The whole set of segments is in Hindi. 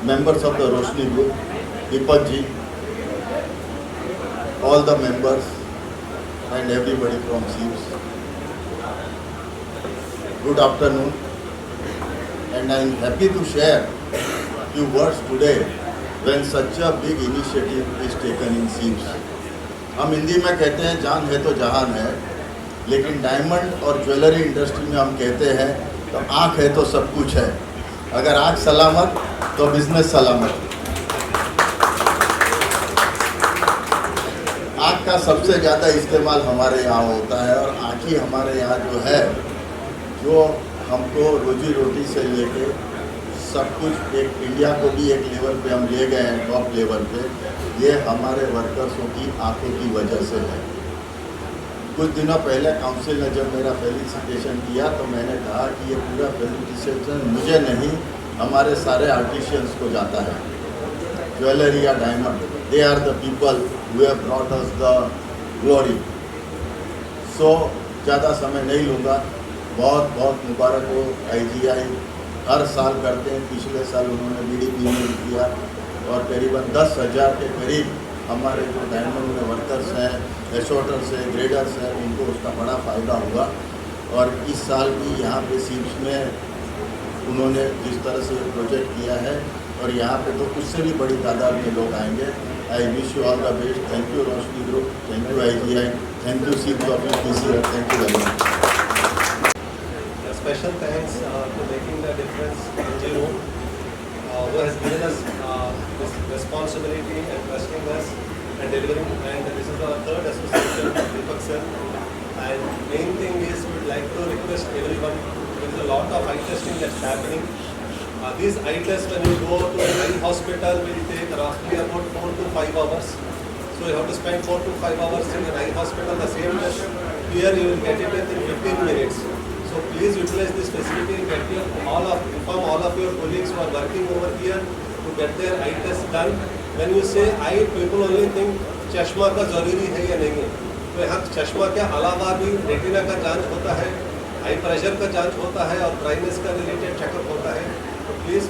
members of the Roshni Group, Deepak ji, all the members and everybody from SEEMS. Good afternoon, and I am happy to share few words today when such a big initiative is taken in SEEMS. हम हिंदी में कहते हैं जान है तो जहान है, लेकिन डायमंड और ज्वेलरी इंडस्ट्री में हम कहते हैं तो आँख है तो सब कुछ है। अगर आँख सलामत तो बिजनेस सलामत। आँख का सबसे ज़्यादा इस्तेमाल हमारे यहाँ होता है और आँख ही हमारे यहाँ जो है, जो हमको रोजी रोटी से लेके सब कुछ एक इंडिया को भी एक लेवल पे हम ले गए हैं, टॉप लेवल पे, ये हमारे वर्कर्सों की आंखों की वजह से है। कुछ दिनों पहले काउंसिल ने जब मेरा फेलिसिटेशन किया तो मैंने कहा कि ये पूरा फेलिसिटेशन मुझे नहीं, हमारे सारे आर्टिशियंस को जाता है। ज्वेलरी या diamond, they are the people who have brought us the glory. So ज़्यादा समय नहीं लूँगा। बहुत बहुत मुबारक हो IGI, हर साल करते हैं। पिछले साल उन्होंने BDP में किया और करीबन 10,000 के करीब हमारे जो डायमंड में वर्कर्स हैं, एशोटर्स हैं, ग्रेडर्स हैं, उनको उसका बड़ा फ़ायदा हुआ। और इस साल भी यहाँ पे SEEMS में उन्होंने जिस तरह से प्रोजेक्ट किया है और यहाँ पे तो उससे भी बड़ी तादाद में लोग आएंगे। I wish you all the best. Thank you Roshni group, thank you IGI, thank you SEEMS office PC, thank you very much. Special thanks to Making the Difference NGO, who has given us this responsibility and trusting us and delivering. And this is our third association with Deepak sir. And main thing is, we would like to request everyone. There is a lot of eye testing that's happening. These eye tests, when you go to an eye hospital, will take roughly about 4 to 5 hours. So you have to spend 4 to 5 hours in an eye hospital. The same test here you will get it in 15 minutes. So please utilize this facility and inform all of your colleagues who are working over here to get their eye test done. When you say eye, people only think चश्मा का ज़रूरी है या नहीं है। तो यहाँ चश्मा के अलावा भी रेटिना का जांच होता है, आई प्रेशर का जांच होता है और ड्राइनेस का रिलेटेड चेकअप होता है। तो please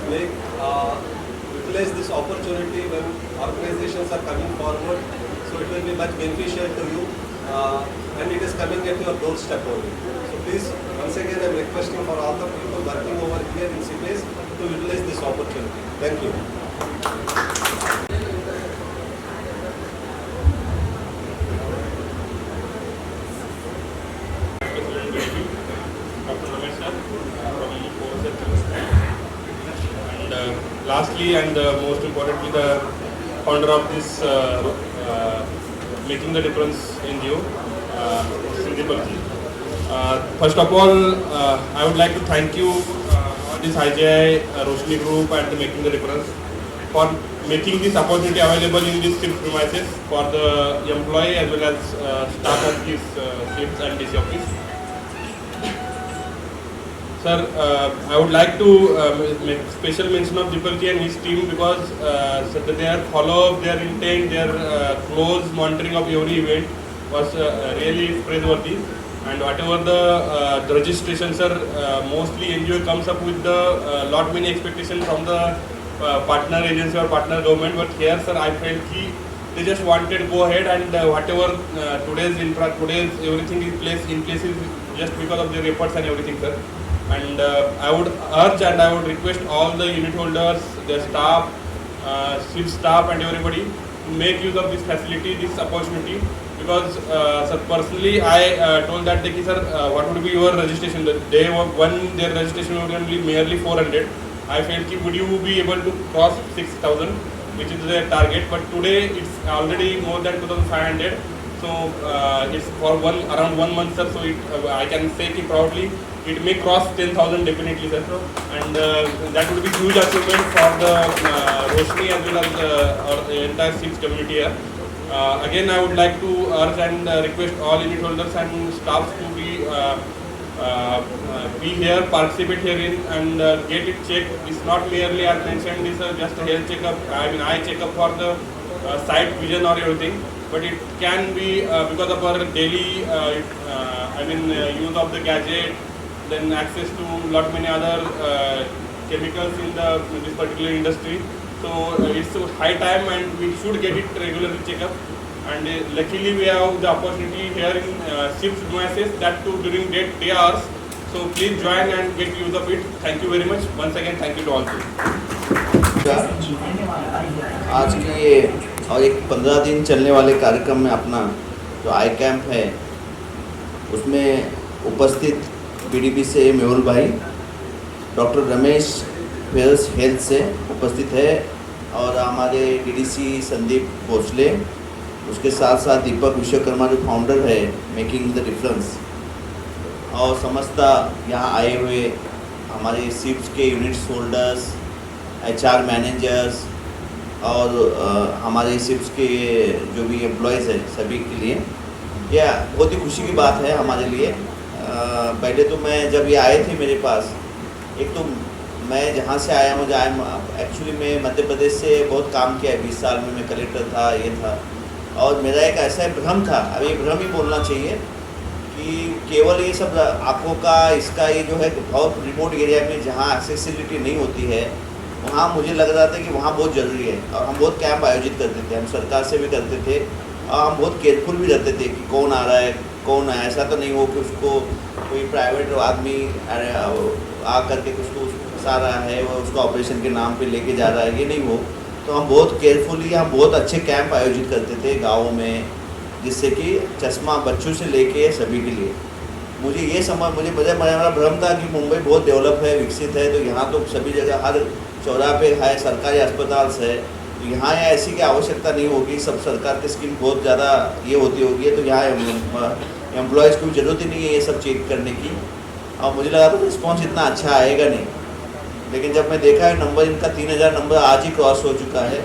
utilize this opportunity when organizations are coming forward. So it will be much beneficial to you and it is coming at your doorstep only. So please, once again, I am requesting for all the people working over here in CPAS to utilize this opportunity. Thank you. Dr. Ramesh sir from and lastly and most importantly, the founder of this Making the Difference NGO, Deepak ji. First of all, I would like to thank you, this IGI, Roshni Group and Making the Difference for making this opportunity available in this SEEMS premises for the employee as well as staff of this SEEMS and DC office. Sir, I would like to make special mention of Deepak ji and his team because their follow-up, their intent, their close monitoring of every event was really praiseworthy. And whatever the registration, sir, mostly NGO comes up with the lot many expectations from the partner agency or partner government. But here, sir, I felt they just wanted to go ahead and whatever today's everything is in place is just because of their efforts and everything, sir. And I would urge and I would request all the unit holders, their staff, SEEMS staff and everybody to make use of this facility, this opportunity. Because sir, personally I told that sir, what would be your registration? The day one their registration would be merely 400. I felt would you be able to cross 6,000, which is their target. But today it's already more than 2,500. So it's for around 1 month, sir. So I can say proudly it may cross 10,000 definitely, sir. And that would be huge achievement for the Roshni as well as the entire SEEMS community here. Again, I would like to urge and request all unit holders and staffs to be here, participate herein and get it checked. It's not merely as mentioned, it's just a health checkup, eye checkup for the sight, vision or everything. But it can be because of our daily use of the gadget, then access to lot many other chemicals in this particular industry. So it's high time and we should get it regularly checkup. And luckily we have the opportunity here in SIPS premises, that too during day hours. So please join and get use of it. Thank you very much. Once again, thank you to all. आज के ये और एक 15 दिन चलने वाले कार्यक्रम में अपना जो आई कैंप है उसमें उपस्थित बीडीपी से मेहुल भाई, डॉक्टर रमेश फेल्स हेल्थ से उपस्थित है और हमारे डीडीसी संदीप भोसले, उसके साथ साथ दीपक विश्वकर्मा जो फाउंडर है मेकिंग द डिफरेंस, और समस्त यहाँ आए हुए हमारे सिप्स के यूनिट्स होल्डर्स, एचआर मैनेजर्स और हमारे सिप्स के जो भी एम्प्लॉयज़ हैं सभी के लिए यह बहुत ही खुशी की बात है हमारे लिए। पहले तो मैं जब ये आए थे मेरे पास, एक तो मैं जहाँ से आया मुझे एक्चुअली मैं मध्य प्रदेश से बहुत काम किया है, 20 साल में मैं कलेक्टर था, ये था, और मेरा एक ऐसा भ्रम था, अब ये भ्रम ही बोलना चाहिए कि केवल ये सब आँखों का इसका ये जो है बहुत रिमोट एरिया में जहाँ एक्सेसिबिलिटी नहीं होती है वहाँ मुझे लग रहा था कि वहाँ बहुत ज़रूरी है। और हम बहुत कैंप आयोजित करते थे, हम सरकार से भी करते थे और हम बहुत केयरफुल भी रहते थे कि कौन आ रहा है कौन है, ऐसा तो नहीं हो कि उसको कोई प्राइवेट आदमी आ करके उसको फंसा रहा है, वो उसको ऑपरेशन के नाम पे लेके जा रहा है, ये नहीं हो। तो हम बहुत केयरफुली हम बहुत अच्छे कैंप आयोजित करते थे गाँवों में, जिससे कि चश्मा बच्चों से लेके सभी के लिए। मुझे ये समझ मेरा भ्रम था कि मुंबई बहुत डेवलप है, विकसित है, तो यहाँ तो सभी जगह हर चौराहे पे है सरकारी अस्पताल है, तो यहाँ ऐसी की आवश्यकता नहीं होगी, सब सरकार की स्कीम बहुत ज़्यादा ये होती होगी, तो यहाँ एम्प्लॉयज़ की ज़रूरत ही नहीं है ये सब चेक करने की। और मुझे लगा था रिस्पॉन्स इतना अच्छा आएगा नहीं, लेकिन जब मैं देखा है नंबर इनका 3000 नंबर आज ही क्रॉस हो चुका है,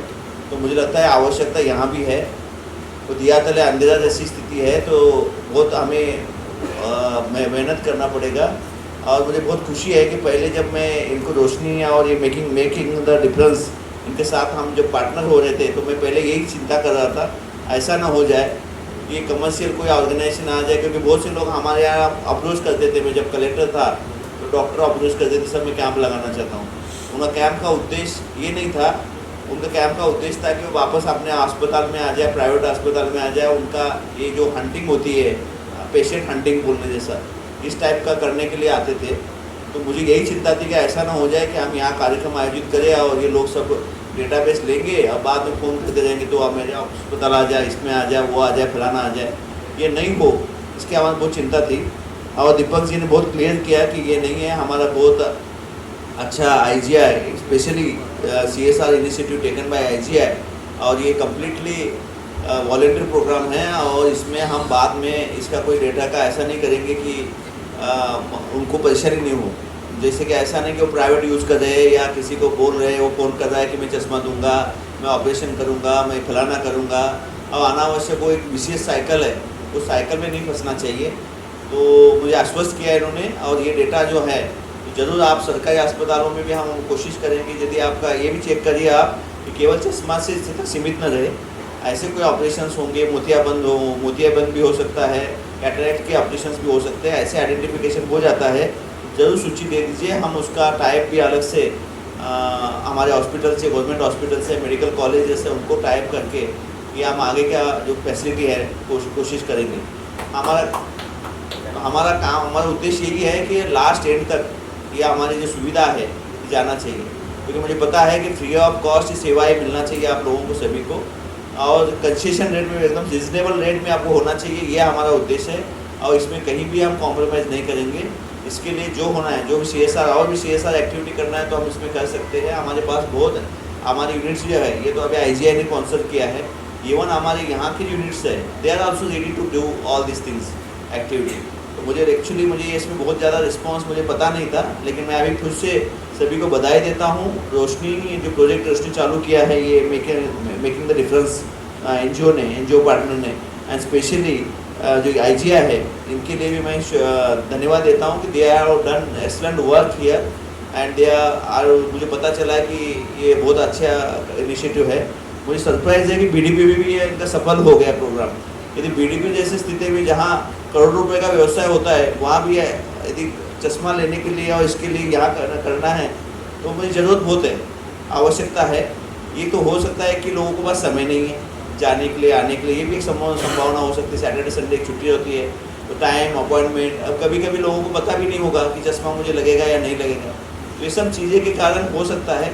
तो मुझे लगता है आवश्यकता यहाँ भी है। तो दिया तले अंधेरा जैसी स्थिति है, तो बहुत हमें मेहनत करना पड़ेगा। और मुझे बहुत खुशी है कि पहले जब मैं इनको रोशनी और ये मेकिंग द डिफरेंस इनके साथ हम जब पार्टनर हो रहे थे, तो मैं पहले यही चिंता कर रहा था ऐसा ना हो जाए कि कमर्शियल कोई ऑर्गेनाइजेशन आ जाए, क्योंकि बहुत से लोग हमारे यहाँ अप्रोच करते थे। मैं जब कलेक्टर था तो डॉक्टर अप्रोच करते थे, सर मैं कैंप लगाना चाहता हूँ। उनका कैंप का उद्देश्य ये नहीं था, उनका कैंप का उद्देश्य था कि वो वापस अपने अस्पताल में आ जाए, प्राइवेट अस्पताल में आ जाए। उनका ये जो हंटिंग होती है, पेशेंट हंटिंग बोलने जैसा, इस टाइप का करने के लिए आते थे। तो मुझे यही चिंता थी कि ऐसा ना हो जाए कि हम यहाँ कार्यक्रम आयोजित करें और ये लोग सब डेटाबेस लेंगे और बाद में फ़ोन करते रहेंगे तो आप मेरे अस्पताल आ जाए, इसमें आ जाए, वो आ जाए, फलाना आ जाए, ये नहीं हो, इसकी हमारी बहुत चिंता थी। और दीपक जी ने बहुत क्लियर किया कि ये नहीं है, हमारा बहुत अच्छा IGI, specially CSR initiative taken by IGI, और ये कम्प्लीटली वॉलेंटियर प्रोग्राम है। और इसमें हम बाद में इसका कोई डेटा का ऐसा नहीं करेंगे कि उनको परेशानी नहीं हो, जैसे कि ऐसा नहीं कि वो प्राइवेट यूज़ कर रहे हैं या किसी को बोल रहे हैं, वो फ़ोन कर रहा है कि मैं चश्मा दूंगा, मैं ऑपरेशन करूंगा, मैं फलाना करूंगा, और अनावश्यक वो एक विशेष साइकिल है, उस साइकिल में नहीं फंसना चाहिए। तो मुझे आश्वस्त किया इन्होंने, और ये डेटा जो है तो ज़रूर आप सरकारी अस्पतालों में भी हम कोशिश करेंगे, यदि आपका ये भी चेक करिए आप कि केवल चश्मा से सीमित न रहे, ऐसे कोई ऑपरेशंस होंगे, मोतियाबंद भी हो सकता है, कैटरेक्ट के ऑपरेशंस भी हो सकते हैं, ऐसे आइडेंटिफिकेशन हो जाता है, ज़रूर सूची दे दीजिए। हम उसका टाइप भी अलग से हमारे हॉस्पिटल से, गवर्नमेंट हॉस्पिटल से, मेडिकल कॉलेज से उनको टाइप करके ये हम आगे क्या जो फैसिलिटी है कोशिश करेंगे। हमारा काम, हमारा उद्देश्य यही है कि लास्ट एंड तक ये हमारी जो सुविधा है जाना चाहिए, क्योंकि मुझे पता है कि फ्री ऑफ कॉस्ट सेवाएँ मिलना चाहिए आप लोगों को सभी को, और कंसेशन रेट में एकदम रिजनेबल रेट में आपको होना चाहिए, ये हमारा उद्देश्य है। और इसमें कहीं भी हम कॉम्प्रोमाइज़ नहीं करेंगे। इसके लिए जो होना है, जो भी CSR और भी CSR एक्टिविटी करना है तो हम इसमें कर सकते हैं। हमारे पास बहुत हमारी यूनिट्स जो है, ये तो अभी IGI ने स्पॉन्सर किया है, इवन हमारे यहाँ की यूनिट्स है, they are also ready to do all this things activity. तो मुझे इसमें बहुत ज़्यादा रिस्पॉन्स मुझे पता नहीं था, लेकिन मैं अभी खुद से सभी को बधाई देता हूँ। रोशनी जो प्रोजेक्ट रोशनी चालू किया है, ये making the difference NGO partner ने, एंड स्पेशली जो IGI है, इनके लिए भी मैं धन्यवाद देता हूँ कि they are done excellent work here, and they are, मुझे पता चला है कि ये बहुत अच्छा इनिशिएटिव है। मुझे सरप्राइज़ है कि BDP में भी इनका सफल हो गया प्रोग्राम। यदि BDP जैसी स्थिति में जहाँ करोड़ों रुपए का व्यवसाय होता है, वहाँ भी यदि चश्मा लेने के लिए और इसके लिए यहाँ करना है, तो मुझे ज़रूरत बहुत है, आवश्यकता है। ये तो हो सकता है कि लोगों के पास समय नहीं है जाने के लिए, आने के लिए, ये भी एक संभावना हो सकती है। सैटरडे संडे एक छुट्टी होती है तो टाइम अपॉइंटमेंट, अब कभी कभी लोगों को पता भी नहीं होगा कि चश्मा मुझे लगेगा या नहीं लगेगा। तो ये सब चीज़ें के कारण हो सकता है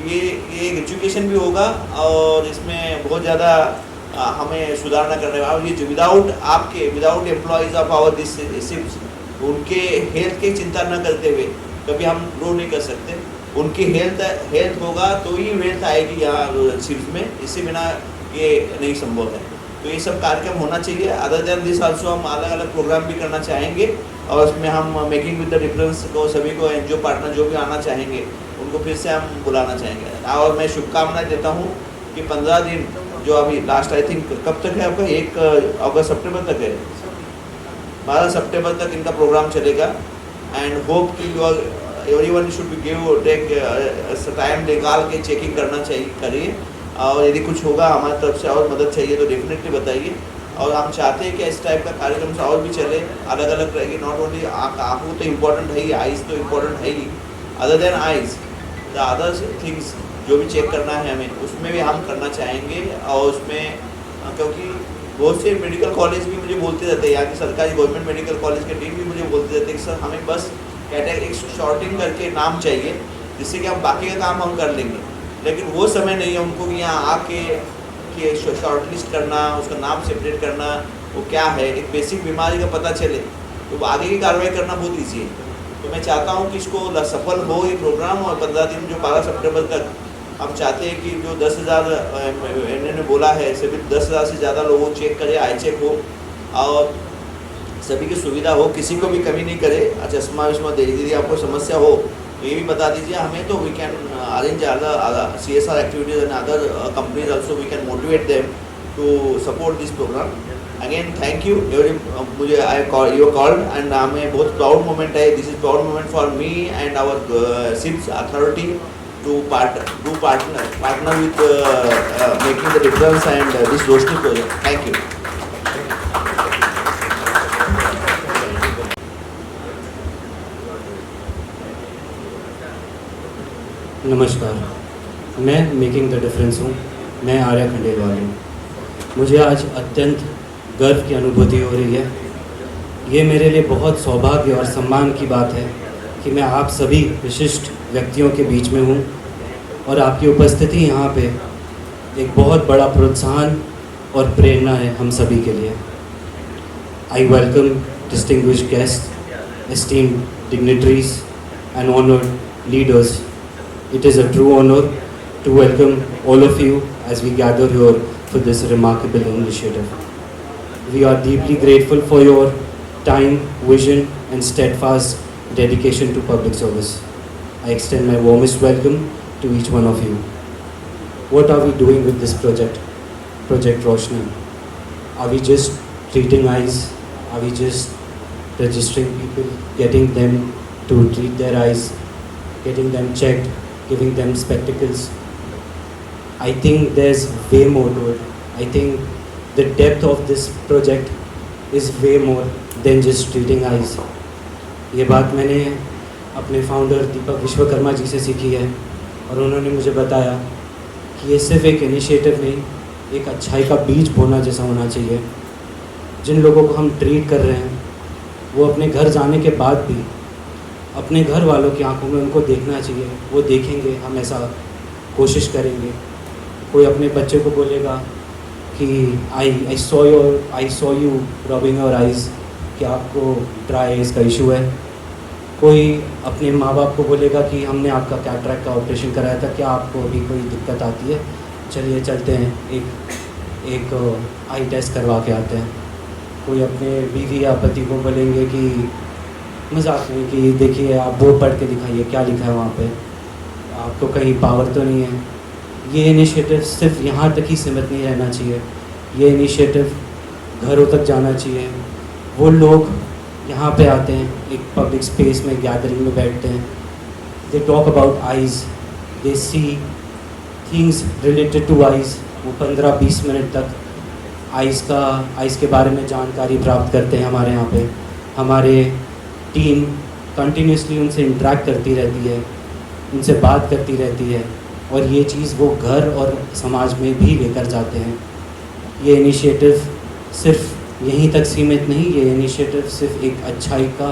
ये एजुकेशन भी होगा और इसमें बहुत ज़्यादा हमें सुधारना करने वाला। और ये without employees of our this ships, उनके हेल्थ की चिंता न करते हुए कभी हम ग्रो नहीं कर सकते। उनकी हेल्थ होगा तो ही वेल्थ आएगी यहाँ शिप्स में, इससे बिना ये नहीं संभव है। तो ये सब कार्यक्रम होना चाहिए। अदर देन दिस आल्सो हम अलग अलग प्रोग्राम भी करना चाहेंगे और उसमें हम मेकिंग विद द डिफरेंस को सभी को एनजीओ पार्टनर जो भी आना चाहेंगे उनको फिर से हम बुलाना चाहेंगे। और मैं शुभकामनाएं देता हूँ कि 15 दिन जो अभी लास्ट आई थिंक कब तक है आपका, 1 अगस्त सितंबर तक है, 12 सितंबर तक इनका प्रोग्राम चलेगा। एंड होप कि everyone should be take time निकाल के चेकिंग करना चाहिए, करिए। और यदि कुछ होगा हमारी तरफ से और मदद चाहिए तो डेफिनेटली बताइए। और हम चाहते हैं कि इस टाइप का कार्यक्रम से और भी चले, अलग अलग रहेगी। नॉट ओनली आँखों तो इम्पोर्टेंट है ही, आइज़ तो इम्पोर्टेंट है ही। Other than eyes the other things जो भी चेक करना है हमें, उसमें भी हम करना चाहेंगे। और उसमें क्योंकि बहुत से मेडिकल कॉलेज भी मुझे बोलते रहते हैं, यहाँ की सरकारी गवर्नमेंट मेडिकल कॉलेज के डीन भी मुझे बोलते रहते हैं कि सर हमें बस कैटेगरी शॉर्टिंग करके नाम चाहिए जिससे कि हम बाकी का काम हम कर लेंगे। लेकिन वो समय नहीं है उनको कि यहाँ आके शॉर्ट लिस्ट करना, उसका नाम सेपरेट करना, वो क्या है, एक बेसिक बीमारी का पता चले तो आगे की कार्रवाई करना बहुत ईजी है। तो मैं चाहता हूँ कि इसको सफल हो ये प्रोग्राम। और 15 दिन जो 12 सितंबर तक हम चाहते हैं कि जो 10,000 इन्होंने बोला है, सभी 10,000 से ज़्यादा लोगों चेक करे, आई चेक हो और सभी की सुविधा हो, किसी को भी कमी नहीं करे। चश्मा विश्मा दे दीजिए, आपको समस्या हो तो ये भी बता दीजिए हमें, तो we can arrange other CSR activities and other companies also, we can motivate them to support this program. Again thank you मुझे यू कॉल्ड एंड हमें बहुत प्राउड मोमेंट है। This is proud moment for me and our ships authority to partner with making the difference and this Roshni project. Thank you. नमस्कार, मैं मेकिंग द डिफरेंस हूँ। मैं आर्या खंडेलवाल हूँ। मुझे आज अत्यंत गर्व की अनुभूति हो रही है। ये मेरे लिए बहुत सौभाग्य और सम्मान की बात है कि मैं आप सभी विशिष्ट व्यक्तियों के बीच में हूँ और आपकी उपस्थिति यहाँ पे एक बहुत बड़ा प्रोत्साहन और प्रेरणा है हम सभी के लिए। I welcome distinguished guest, esteemed dignitaries and honored leaders. It is a true honor to welcome all of you as we gather here for this remarkable initiative. We are deeply grateful for your time, vision and steadfast dedication to public service. I extend my warmest welcome to each one of you. What are we doing with this project, Project Roshni? Are we just treating eyes? Are we just registering people, getting them to treat their eyes, getting them checked, giving them spectacles? I think there's way more to it. I think the depth of this project is way more than just treating eyes. ये बात मैंने अपने फाउंडर दीपक विश्वकर्मा जी से सीखी है और उन्होंने मुझे बताया कि ये सिर्फ एक इनिशिएटिव नहीं, एक अच्छाई का बीज बोना जैसा होना चाहिए। जिन लोगों को हम ट्रीट कर रहे हैं वो अपने घर जाने के बाद भी अपने घर वालों की आंखों में उनको देखना चाहिए, वो देखेंगे, हम ऐसा कोशिश करेंगे। कोई अपने बच्चे को बोलेगा कि I saw you rubbing your eyes, कि आपको ड्राई आइज़ का इशू है। कोई अपने माँ बाप को बोलेगा कि हमने आपका कैटरैक्ट का ऑपरेशन कराया था, क्या आपको अभी कोई दिक्कत आती है, चलिए चलते हैं एक आई टेस्ट करवा के आते हैं। कोई अपने बीवी या पति को बोलेंगे कि मजाक में कि देखिए आप वो पढ़ के दिखाइए क्या लिखा है वहाँ पे, आपको कहीं पावर तो नहीं है। ये इनिशिएटिव सिर्फ यहाँ तक ही सीमित नहीं रहना चाहिए, ये इनिशिएटिव घरों तक जाना चाहिए। वो लोग यहाँ पे आते हैं, एक पब्लिक स्पेस में गैदरिंग में बैठते हैं, they talk about eyes, they see things related to eyes. वो 15-20 मिनट तक आइज़ के बारे में जानकारी प्राप्त करते हैं। हमारे यहाँ पे हमारे टीम कंटिन्यूसली उनसे इंटरेक्ट करती रहती है, उनसे बात करती रहती है और ये चीज़ वो घर और समाज में भी लेकर जाते हैं। ये इनिशिएटिव सिर्फ यहीं तक सीमित नहीं, ये इनिशिएटिव सिर्फ एक अच्छाई का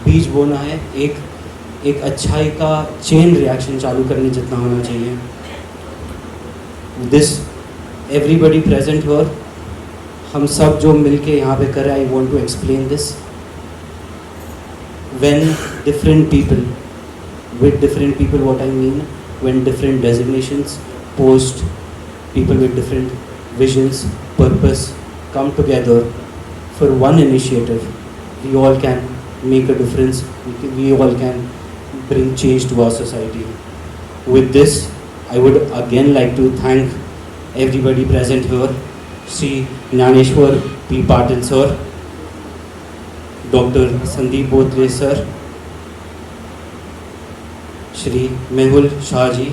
बीज बोना है, एक अच्छाई का चेन रिएक्शन चालू करने जितना होना चाहिए। दिस एवरीबडी प्रेजेंट हियर, हम सब जो मिलके यहाँ पे कर रहे हैं, I want to explain this. When different people, with different people, what I mean, when different designations, post, people with different visions, purpose come together for one initiative, we all can make a difference, we all can bring change to our society. With this, I would again like to thank everybody present here, Sri Gnaneshwar P. Patil sir, doctor Sandeep Botle sir, Shri Mehul Shah ji,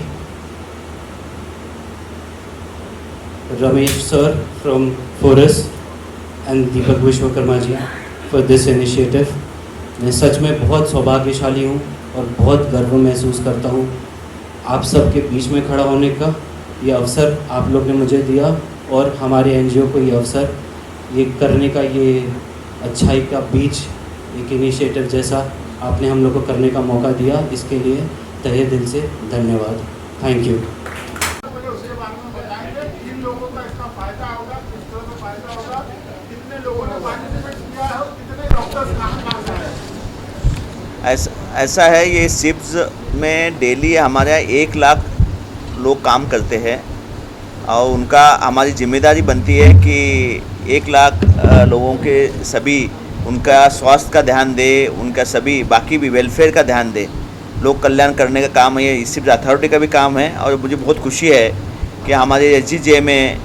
Ramesh sir from Forus and Deepak Vishwakarma ji for this initiative. मैं सच में बहुत सौभाग्यशाली हूँ और बहुत गर्व महसूस करता हूँ आप सबके बीच में खड़ा होने का। ये अवसर आप लोग ने मुझे दिया और हमारे एनजीओ को ये अवसर ये करने का, ये अच्छाई का बीज, एक इनिशिएटिव जैसा आपने हम लोग को करने का मौका दिया, इसके लिए तहे दिल से धन्यवाद। Thank you. उसके बारे में बताएंगे किन लोगों का इसका फायदा होगा, किस तरह का फायदा होगा, कितने लोगों ने पार्टिसिपेट किया है और कितने डॉक्टर्स कहाँ से आए। ऐसा है, ये शिप्स में डेली हमारे यहाँ 1 लाख लोग काम करते हैं और उनका हमारी जिम्मेदारी बनती है कि 1 लाख लोगों के सभी उनका स्वास्थ्य का ध्यान दे, उनका सभी बाकी भी वेलफेयर का ध्यान दे। लोक कल्याण करने का काम है, ये शिप्स अथॉरिटी का भी काम है। और मुझे बहुत खुशी है कि हमारे SGJ में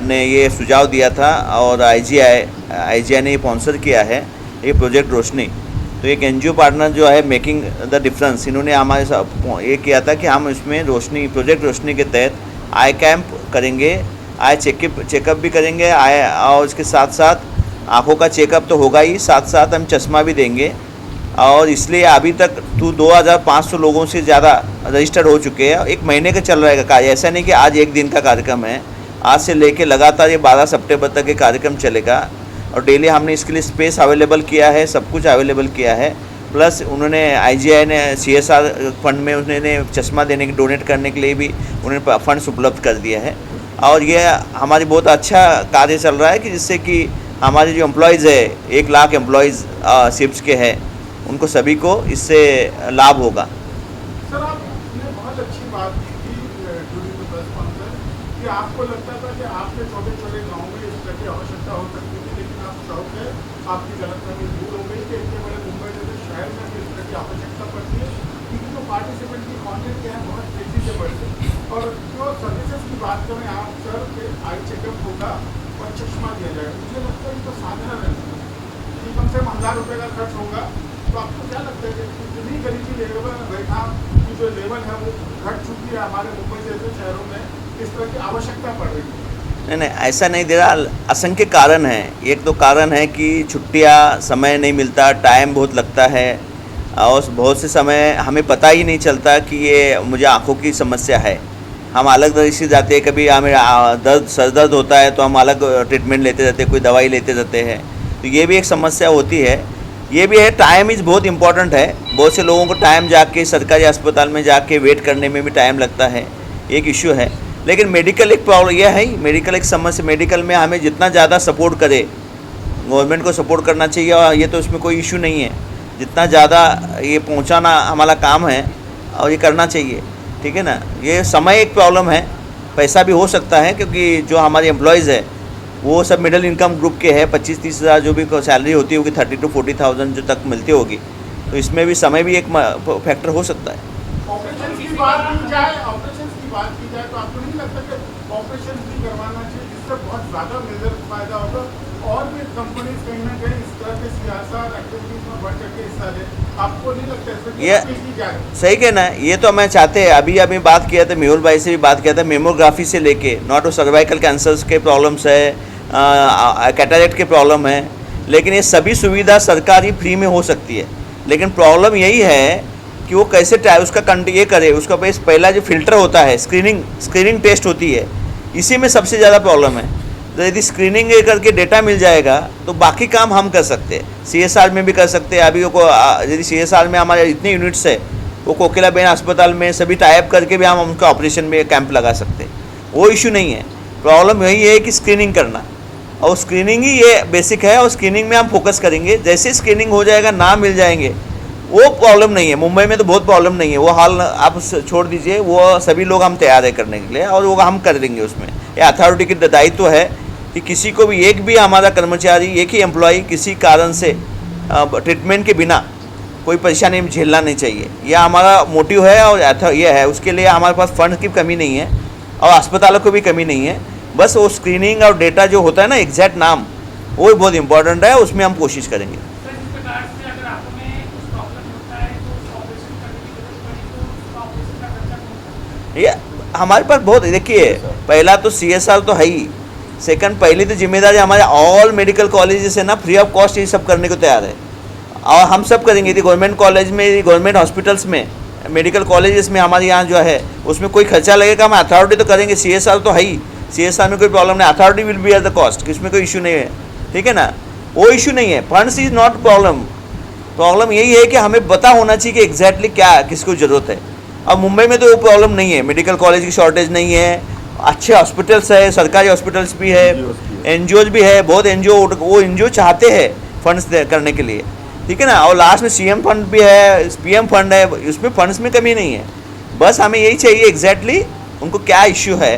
ने ये सुझाव दिया था और IGI ने स्पॉन्सर किया है ये प्रोजेक्ट रोशनी। तो एक NGO पार्टनर जो है मेकिंग द डिफरेंस, इन्होंने हमारे साथ ये किया था कि हम इसमें रोशनी, प्रोजेक्ट रोशनी के तहत आई कैंप करेंगे, आई चेकअप भी करेंगे, और इसके साथ साथ आँखों का चेकअप तो होगा ही, साथ साथ हम चश्मा भी देंगे। और इसलिए अभी तक 2500 लोगों से ज़्यादा रजिस्टर हो चुके हैं। 1 महीने का चल रहेगा कार्य, ऐसा नहीं कि आज 1 दिन का कार्यक्रम है। आज से लेके लगातार ये 12 सितंबर तक ये कार्यक्रम चलेगा और डेली हमने इसके लिए स्पेस अवेलेबल किया है, सब कुछ अवेलेबल किया है। प्लस उन्होंने IGI ने CSR फंड में उन्होंने चश्मा देने के, डोनेट करने के लिए भी उन्होंने फंड्स उपलब्ध कर दिया है। और ये हमारी बहुत अच्छा कार्य चल रहा है कि जिससे कि हमारे जो एम्प्लॉयज़ है, 1 लाख एम्प्लॉयज़ शिप्स के हैं, उनको सभी को इससे लाभ होगा। सर, आपने बहुत अच्छी बात की थी ड्यूरिंग द प्रेस कॉन्फ्रेंस कि आपको लगता था कि आपके छोटे छोटे गाँव में इस तरह की आवश्यकता हो सकती थी, लेकिन आप शौक है, आपकी गलतफहमी दूर हो गई कि इतने बड़े मुंबई जैसे शहर में भी इस तरह की आवश्यकता पड़ती है, क्योंकि जो पार्टिसिपेंट की क्वान्टिटी है बहुत तेज़ी से बढ़ती है। और जो सर्विसेज की बात करें आप सर, आई चेकअप होगा और चश्मा दिया जाएगा, मुझे लगता है ये तो साधारण है कि कम से कम 1000 रुपये का खर्च होगा। तो आपको क्या लगता है कि इतनी गरीबी लेवल रेखा की जो लेवल है वो घट चुकी है हमारे मुंबई जैसे शहरों में, इस तरह की आवश्यकता पड़ रही है? नहीं, ऐसा नहीं दे रहा। असंख्य कारण है। एक तो कारण है कि छुट्टियां, समय नहीं मिलता, टाइम बहुत लगता है और बहुत से समय हमें पता ही नहीं चलता कि ये मुझे आँखों की समस्या है। हम अलग तरह से जाते हैं, कभी हमें सर दर्द होता है तो हम अलग ट्रीटमेंट लेते रहते हैं, कोई दवाई लेते रहते हैं, तो ये भी एक समस्या होती है। ये भी है, टाइम इज़ बहुत इम्पॉर्टेंट है। बहुत से लोगों को टाइम जाके सरकारी अस्पताल में जाके वेट करने में भी टाइम लगता है, एक इशू है। लेकिन मेडिकल एक प्रॉब्लम यह है, मेडिकल एक समस्या, मेडिकल में हमें जितना ज़्यादा सपोर्ट करे, गवर्नमेंट को सपोर्ट करना चाहिए और ये तो उसमें कोई इशू नहीं है। जितना ज़्यादा ये पहुंचाना हमारा काम है और ये करना चाहिए, ठीक है ना। ये समय एक प्रॉब्लम है, पैसा भी हो सकता है क्योंकि जो हमारे एम्प्लॉयज़ है वो सब मिडिल इनकम ग्रुप के हैं। 25-30 हज़ार जो भी सैलरी होती होगी, 30 to 40,000 जो तक मिलती होगी, तो इसमें भी समय भी एक फैक्टर हो सकता है। ऑपरेशन की बात की जाए तो आपको नहीं लगता कि ऑपरेशन भी करवाना चाहिए, जिससे बहुत ज़्यादा मेजर फायदा होगा और भी कंपनीज कहीं ना कहीं इस तरह के सियासत एक्टिविटीज में बढ़ करके हिस्सा ले? आपको नहीं लगता इसमें ये की जाए? सही कहना है, ये तो मैं चाहते हैं। अभी बात किया था, मेहुल भाई से भी बात किया था, मेमोग्राफी से लेके नॉट सर्वाइकल कैंसर्स के प्रॉब्लम्स है, कैटरेक्ट के प्रॉब्लम है, लेकिन ये सभी सुविधा सरकारी फ्री में हो सकती है। लेकिन प्रॉब्लम यही है कि कि वो कैसे उसका ये करे, उसका पहला जो फिल्टर होता है, स्क्रीनिंग टेस्ट होती है, इसी में सबसे ज़्यादा प्रॉब्लम है। तो यदि स्क्रीनिंग करके डेटा मिल जाएगा तो बाकी काम हम कर सकते हैं, CSR में भी कर सकते हैं। अभी यदि CSR में हमारे इतने यूनिट्स है, वो कोकिलाबेन अस्पताल में सभी टाइप करके भी हम उनका ऑपरेशन में कैंप लगा सकते हैं, वो इशू नहीं है। प्रॉब्लम यही है कि स्क्रीनिंग करना, और स्क्रीनिंग ही ये बेसिक है, और स्क्रीनिंग में हम फोकस करेंगे। जैसे स्क्रीनिंग हो जाएगा, नाम मिल जाएंगे, वो प्रॉब्लम नहीं है। मुंबई में तो बहुत प्रॉब्लम नहीं है, वो हाल आप छोड़ दीजिए, वो सभी लोग हम तैयार है करने के लिए, और वो हम कर देंगे। उसमें ये अथॉरिटी की दायित्व है कि किसी को भी, एक भी हमारा कर्मचारी, एक ही एम्प्लॉय किसी कारण से ट्रीटमेंट के बिना कोई परेशानी झेलना नहीं चाहिए। यह हमारा मोटिव है, और ये है, उसके लिए हमारे पास फंड की कमी नहीं है और अस्पतालों को भी कमी नहीं है। बस वो स्क्रीनिंग और डेटा जो होता है ना, एग्जैक्ट नाम, वो बहुत इंपॉर्टेंट है, उसमें हम कोशिश करेंगे। ये हमारे पास बहुत, देखिए पहला तो CSR तो है ही, सेकंड पहली तो जिम्मेदारी हमारे ऑल मेडिकल कॉलेजेस है ना, फ्री ऑफ कॉस्ट ये सब करने को तैयार है, और हम सब करेंगे। यदि गवर्नमेंट कॉलेज में, गवर्नमेंट हॉस्पिटल्स में, मेडिकल कॉलेजेस में हमारे यहाँ जो है उसमें कोई खर्चा लगेगा, हम अथॉरिटी तो करेंगे। CSR तो है ही, CSR में कोई प्रॉब्लम नहीं, authority will be at the cost, इसमें कोई इशू नहीं है, ठीक है ना, वो इशू नहीं है। फंड्स इज नॉट प्रॉब्लम यही है कि हमें पता होना चाहिए कि एग्जैक्टली क्या किसको ज़रूरत है। अब मुंबई में तो वो प्रॉब्लम नहीं है, मेडिकल कॉलेज की शॉर्टेज नहीं है, अच्छे हॉस्पिटल्स है, सरकारी हॉस्पिटल्स भी है, NGOs भी है, बहुत वो NGO चाहते हैं फंड्स करने के लिए, ठीक है ना। और लास्ट में CM फंड भी है, PM फंड है, उसमें फंड्स में कमी नहीं है। बस हमें यही चाहिए एग्जैक्टली उनको क्या इश्यू है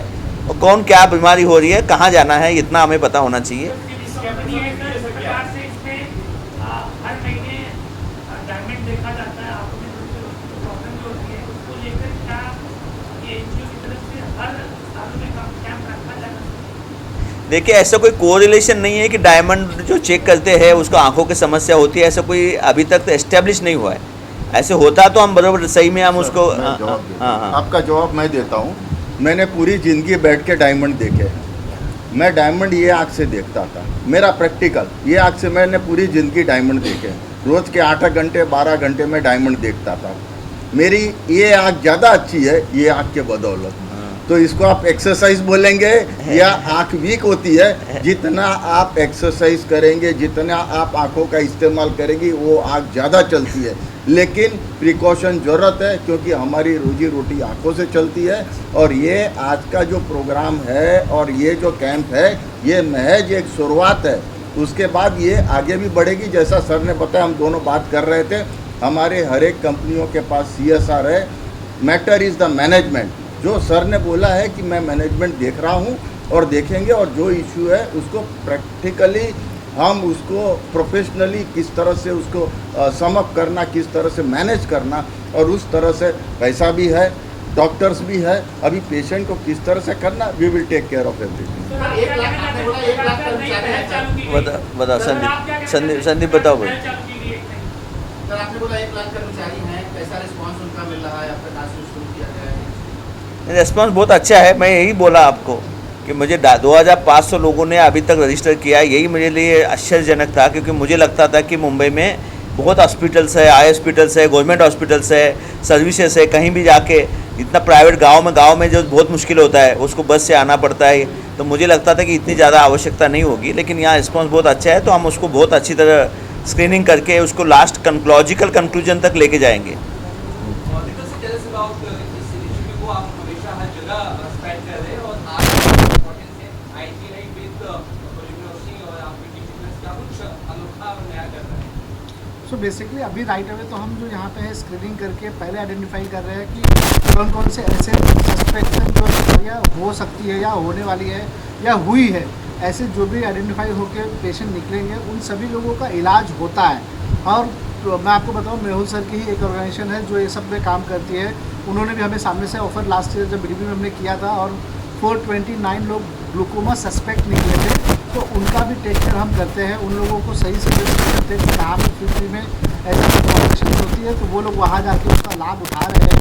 और कौन क्या बीमारी हो रही है, कहाँ जाना है, इतना हमें पता होना चाहिए। देखिए ऐसा कोई कोरिलेशन नहीं है कि डायमंड जो चेक करते हैं उसको आंखों की समस्या होती है, ऐसा कोई अभी तक तो एस्टेब्लिश नहीं हुआ है। ऐसे होता तो हम बराबर सही में हम उसको आपका जवाब मैं देता हूँ। मैंने पूरी ज़िंदगी बैठ के डायमंड देखे हैं। मैं डायमंड ये आँख से देखता था, मेरा प्रैक्टिकल ये आँख से मैंने पूरी ज़िंदगी डायमंड देखे। रोज़ के 8 घंटे 12 घंटे में डायमंड देखता था। मेरी ये आँख ज़्यादा अच्छी है ये आँख के बदौलत। तो इसको आप एक्सरसाइज बोलेंगे या आँख वीक होती है? जितना आप एक्सरसाइज करेंगे, जितना आप आँखों का इस्तेमाल करेंगी, वो आँख ज़्यादा चलती है। लेकिन प्रिकॉशन ज़रूरत है, क्योंकि हमारी रोजी रोटी आँखों से चलती है। और ये आज का जो प्रोग्राम है और ये जो कैंप है, ये महज एक शुरुआत है। उसके बाद ये आगे भी बढ़ेगी। जैसा सर ने बताया, हम दोनों बात कर रहे थे, हमारे हर एक कंपनियों के पास CSR है। Matter is the management. जो सर ने बोला है कि मैं मैनेजमेंट देख रहा हूँ और देखेंगे, और जो इशू है उसको प्रैक्टिकली हम उसको प्रोफेशनली किस तरह से उसको समअप करना, किस तरह से मैनेज करना, और उस तरह से पैसा भी है, डॉक्टर्स भी है, अभी पेशेंट को किस तरह से करना, we will take care of everything. बताओ संदीप बताओ भाई। सर आपने बोला 1 लाख कर्मचारी हैं, कैसा रिस्पांस उनका मिल रहा है, आपका टास्क शुरू किया गया है? रिस्पांस बहुत अच्छा है। मैं यही बोला आपको कि मुझे 2500 लोगों ने अभी तक रजिस्टर किया है। यही मेरे लिए आश्चर्यजनक था, क्योंकि मुझे लगता था कि मुंबई में बहुत हॉस्पिटल्स है, आई हॉस्पिटल्स है, गवर्नमेंट हॉस्पिटल्स है, सर्विसेज है, कहीं भी जाके इतना प्राइवेट गांव में जो बहुत मुश्किल होता है, उसको बस से आना पड़ता है। तो मुझे लगता था कि इतनी ज़्यादा आवश्यकता नहीं होगी, लेकिन यहाँ रिस्पॉन्स बहुत अच्छा है। तो हम उसको बहुत अच्छी तरह स्क्रीनिंग करके उसको लास्ट लॉजिकल कंक्लूजन तक लेके जाएंगे। सो बेसिकली अभी राइट अवे तो हम जो यहाँ पे है स्क्रीनिंग करके पहले आइडेंटिफाई कर रहे हैं कि कौन कौन से ऐसे सस्पेक्शन जो बीमारियाँ हो सकती है या होने वाली है या हुई है, ऐसे जो भी आइडेंटिफाई होकर पेशेंट निकलेंगे उन सभी लोगों का इलाज होता है। और तो मैं आपको बताऊँ, मेहुल सर की ही एक ऑर्गेनाइजेशन है जो ये सब में काम करती है। उन्होंने भी हमें सामने से ऑफर लास्ट ईयर जब BDB में हमने किया था, और 429 लोग ग्लूकोमा सस्पेक्ट निकले थे, तो उनका भी टेक केयर हम करते हैं। उन लोगों को सही से करते हैं कि कहाँ पर फ्री में ऐसी इन्फॉर्मेशन होती है, तो वो लोग वहाँ जाके उसका लाभ उठा रहे हैं।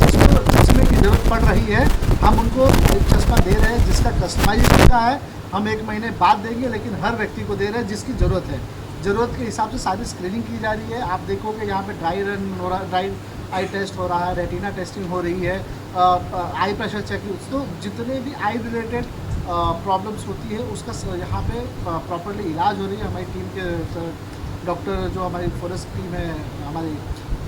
जिसको चश्मे की ज़रूरत पड़ रही है, हम उनको एक चश्मा दे रहे हैं जिसका कस्टमाइज होता है। हम 1 महीने बाद देंगे, लेकिन हर व्यक्ति को दे रहे हैं जिसकी ज़रूरत है। ज़रूरत के हिसाब से सारी स्क्रीनिंग की जा रही है। आप देखोगे यहाँ पे ड्राई रन हो रहा, ड्राई आई टेस्ट हो रहा है, रेटिना टेस्टिंग हो रही है, आई प्रेशर चेक। तो जितने भी आई रिलेटेड प्रॉब्लम्स होती है उसका यहाँ पे प्रॉपरली इलाज हो रही है। हमारी टीम के डॉक्टर जो हमारी फॉरेस्ट टीम है, हमारी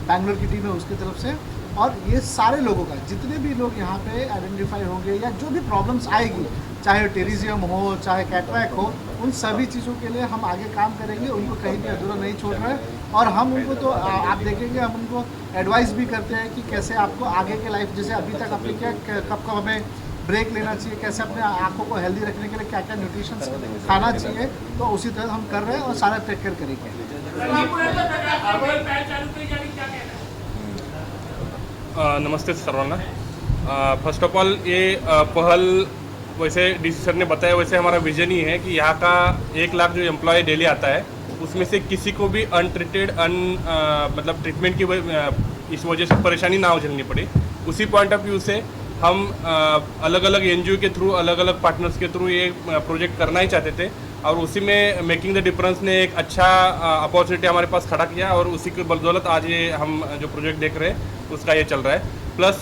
बैंगलोर की टीम है, उसकी तरफ से। और ये सारे लोगों का, जितने भी लोग यहाँ पे आइडेंटिफाई होंगे या जो भी प्रॉब्लम्स आएगी, चाहे टेरिजियम हो, चाहे कैटरैक्ट हो, उन सभी चीज़ों के लिए हम आगे काम करेंगे। उनको कहीं भी अधूरा नहीं छोड़ रहे हैं। और हम उनको तो आप देखेंगे, हम उनको एडवाइस भी करते हैं कि कैसे आपको आगे के लाइफ, जैसे अभी तक आपने क्या कब हमें ब्रेक लेना चाहिए, कैसे अपने आँखों को हेल्दी रखने के लिए क्या क्या न्यूट्रिशन खाना चाहिए, तो उसी तरह हम कर रहे हैं और सारा टेक केयर करेंगे। नमस्ते सर्वांना। फर्स्ट ऑफ ऑल ये पहल वैसे डीसी सर ने बताया, वैसे हमारा विजन ही है कि यहाँ का 1 लाख जो एम्प्लॉय डेली आता है उसमें से किसी को भी अनट्रीटेड मतलब ट्रीटमेंट की इस वजह से परेशानी ना झेलनी पड़े। उसी पॉइंट ऑफ व्यू से हम अलग अलग एनजीओ के थ्रू, अलग अलग पार्टनर्स के थ्रू ये प्रोजेक्ट करना ही चाहते थे। और उसी में मेकिंग द डिफरेंस ने एक अच्छा अपॉर्चुनिटी हमारे पास खड़ा किया और उसी की बदौलत आज ये हम जो प्रोजेक्ट देख रहे हैं उसका ये चल रहा है। प्लस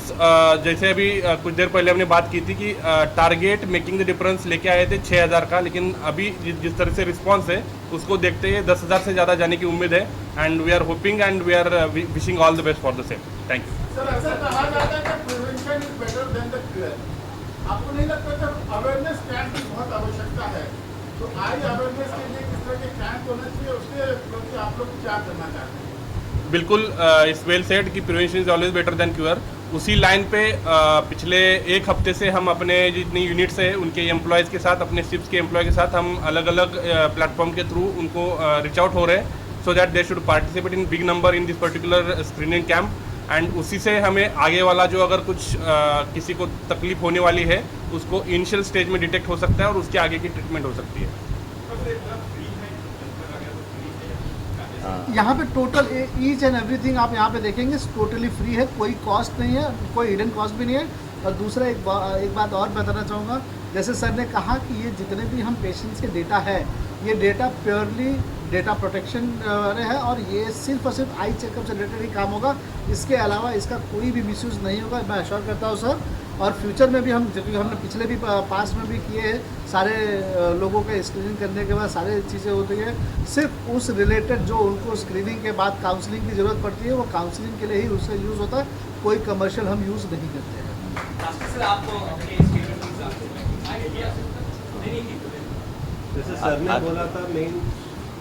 जैसे अभी कुछ देर पहले हमने बात की थी कि टारगेट मेकिंग द डिफरेंस लेके आए थे 6000 का, लेकिन अभी जिस तरह से रिस्पांस है उसको देखते हुए 10,000 से ज़्यादा जाने की उम्मीद है। And we are hoping and we are wishing all the best for the same. Thank you. Sir, ऐसा कहा जाता है कि prevention is better than the cure. आपको नहीं लगता कि अवेयरनेस कैंप की बहुत आवश्यकता है? तो आई अवेयरनेस के लिए किस तरह के कैंप होना चाहिए, उसके प्रति आप लोग क्या करना चाहते हैं? बिल्कुल, इस वेल सेड कि prevention is always better than cure. उसी लाइन पे पिछले 1 हफ्ते से हम अपने जितनी यूनिट्स है उनके एम्प्लॉयज़ के साथ, अपने शिप्स के एम्प्लॉय के साथ हम अलग अलग प्लेटफॉर्म के थ्रू उनको रीच आउट हो रहे हैं, so that they should participate in big number in this particular screening camp. And उसी से हमें आगे वाला जो अगर कुछ किसी को तकलीफ होने वाली है उसको इनिशियल स्टेज में डिटेक्ट हो सकता है और उसके आगे की ट्रीटमेंट हो सकती है। यहाँ पे टोटल ईच एंड एवरीथिंग आप यहाँ पे देखेंगे टोटली फ्री है, कोई कॉस्ट नहीं है, कोई हिडन कॉस्ट भी नहीं है। और दूसरा एक बात और बताना चाहूँगा, जैसे सर ने कहा कि ये जितने भी हम पेशेंट्स के डेटा है, ये डेटा प्योरली डेटा प्रोटेक्शन है और ये सिर्फ और सिर्फ आई चेकअप से रिलेटेड ही काम होगा। इसके अलावा इसका कोई भी मिसयूज़ नहीं होगा, मैं अश्योर करता हूँ सर। और फ्यूचर में भी हम, क्योंकि हमने पिछले भी पास में भी किए हैं, सारे लोगों के स्क्रीनिंग करने के बाद सारी चीज़ें होती है, सिर्फ उस रिलेटेड जो उनको स्क्रीनिंग के बाद काउंसलिंग की ज़रूरत पड़ती है वो काउंसलिंग के लिए ही उससे यूज़ होता है, कोई कमर्शियल हम यूज़ नहीं करते हैं। जैसे सर ने बोला था, main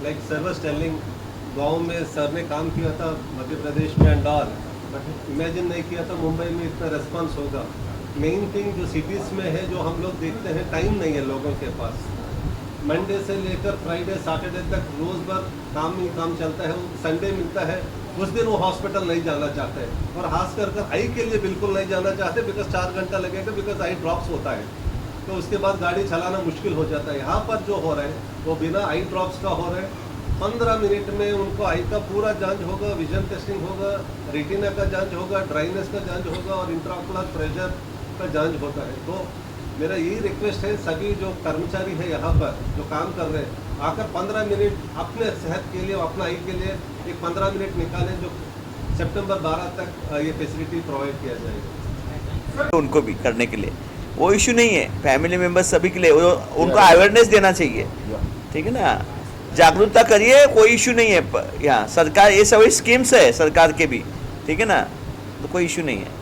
like sir was telling, गाँव में सर ने काम किया था मध्य प्रदेश में एंड ऑल, बट इमेजिन नहीं किया था मुंबई में इतना रेस्पॉन्स होगा। मेन थिंग जो सिटीज़ में है, जो हम लोग देखते हैं, टाइम नहीं है लोगों के पास। मंडे से लेकर फ्राइडे सैटरडे तक रोज़ भर काम ही काम चलता है। संडे मिलता है, उस दिन वो हॉस्पिटल नहीं जाना चाहते और खास कर आई के लिए बिल्कुल नहीं जाना चाहते, बिकॉज 4 घंटा लगेगा, बिकॉज आई ड्रॉप्स होता है, तो उसके बाद गाड़ी चलाना मुश्किल हो जाता है। यहाँ पर जो हो रहा है वो बिना आई ड्रॉप्स का हो रहा है। 15 मिनट में उनको आई का पूरा जांच होगा, विजन टेस्टिंग होगा, रेटिना का जांच होगा, ड्राइनेस का जांच होगा और इंट्राओकुलर प्रेशर का जांच होता है। तो मेरा यही रिक्वेस्ट है, सभी जो कर्मचारी है यहाँ पर जो काम कर रहे हैं, आकर 15 मिनट अपने सेहत के लिए, अपना आई के लिए एक 15 मिनट निकालें, जो सितंबर 12 तक ये फैसिलिटी प्रोवाइड किया जाएगा। उनको भी करने के लिए वो इशू नहीं है, फैमिली मेम्बर्स सभी के लिए उनको अवेयरनेस देना चाहिए, ठीक है ना, जागरूकता करिए, कोई इशू नहीं है। यहाँ सरकार ये सभी स्कीम्स है सरकार के भी, ठीक है ना, तो कोई इशू नहीं है।